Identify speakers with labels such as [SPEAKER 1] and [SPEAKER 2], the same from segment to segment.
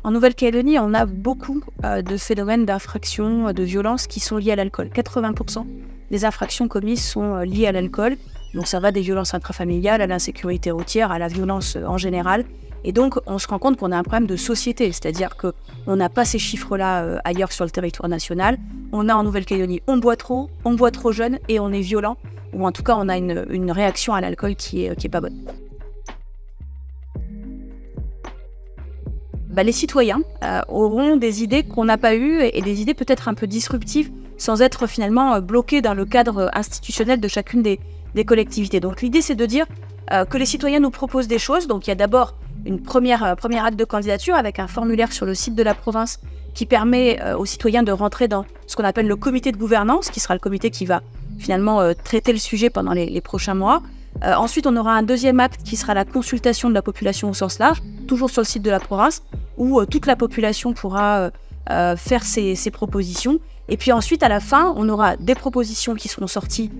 [SPEAKER 1] En Nouvelle-Calédonie, on a beaucoup de phénomènes d'infractions, de violences qui sont liés à l'alcool. 80% des infractions commises sont liées à l'alcool. Donc ça va des violences intrafamiliales à l'insécurité routière, à la violence en général. Et donc on se rend compte qu'on a un problème de société, c'est-à-dire qu'on n'a pas ces chiffres-là ailleurs sur le territoire national. On a en Nouvelle-Calédonie, on boit trop jeune et on est violent. Ou en tout cas, on a une réaction à l'alcool qui est pas bonne. Les citoyens auront des idées qu'on n'a pas eues et des idées peut-être un peu disruptives sans être finalement bloqués dans le cadre institutionnel de chacune des collectivités. Donc l'idée, c'est de dire que les citoyens nous proposent des choses. Donc il y a d'abord une première acte de candidature avec un formulaire sur le site de la province qui permet aux citoyens de rentrer dans ce qu'on appelle le comité de gouvernance, qui sera le comité qui va finalement traiter le sujet pendant les prochains mois. Ensuite, on aura un deuxième acte qui sera la consultation de la population au sens large, toujours sur le site de la province, où toute la population pourra faire ses propositions. Et puis ensuite, à la fin, on aura des propositions qui seront sorties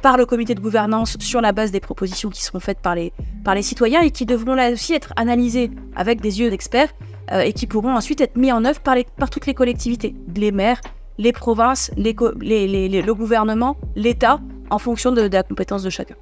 [SPEAKER 1] par le comité de gouvernance sur la base des propositions qui seront faites par les citoyens et qui devront là aussi être analysées avec des yeux d'experts et qui pourront ensuite être mis en œuvre par toutes les collectivités, les maires, les provinces, le gouvernement, l'État, en fonction de la compétence de chacun.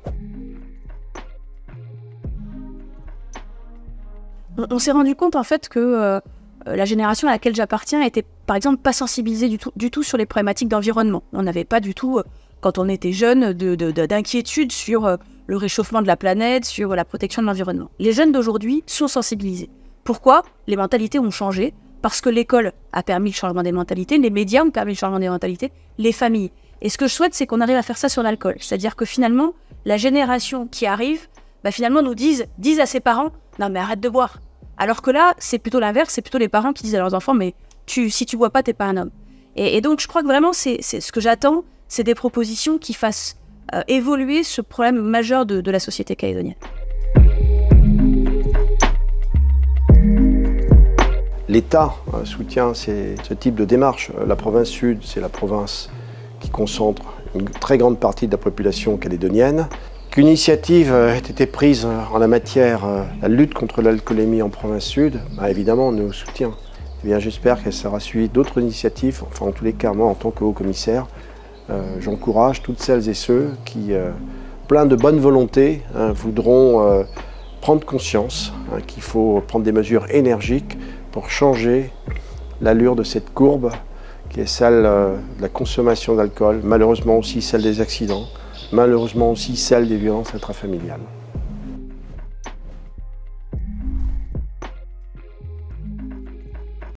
[SPEAKER 1] On s'est rendu compte en fait que la génération à laquelle j'appartiens était par exemple pas sensibilisée du tout sur les problématiques d'environnement. On n'avait pas du tout, quand on était jeune, d'inquiétude sur le réchauffement de la planète, sur la protection de l'environnement. Les jeunes d'aujourd'hui sont sensibilisés. Pourquoi? Les mentalités ont changé, parce que l'école a permis le changement des mentalités, les médias ont permis le changement des mentalités, les familles. Et ce que je souhaite, c'est qu'on arrive à faire ça sur l'alcool. C'est-à-dire que finalement, la génération qui arrive, finalement nous disent à ses parents « Non mais arrête de boire ». Alors que là, c'est plutôt l'inverse, c'est plutôt les parents qui disent à leurs enfants « Mais si tu bois pas, t'es pas un homme ». Et donc je crois que vraiment, c'est ce que j'attends, c'est des propositions qui fassent évoluer ce problème majeur de la société calédonienne.
[SPEAKER 2] L'État soutient ce type de démarche. La province sud, c'est la province qui concentre une très grande partie de la population calédonienne. Qu'une initiative ait été prise en la matière, la lutte contre l'alcoolémie en province sud, évidemment on nous soutient. J'espère qu'elle sera suivie d'autres initiatives. Enfin, en tous les cas, moi en tant que haut-commissaire, j'encourage toutes celles et ceux qui, pleins de bonne volonté, voudront prendre conscience qu'il faut prendre des mesures énergiques pour changer l'allure de cette courbe qui est celle de la consommation d'alcool, malheureusement aussi celle des accidents, malheureusement aussi celle des violences intrafamiliales.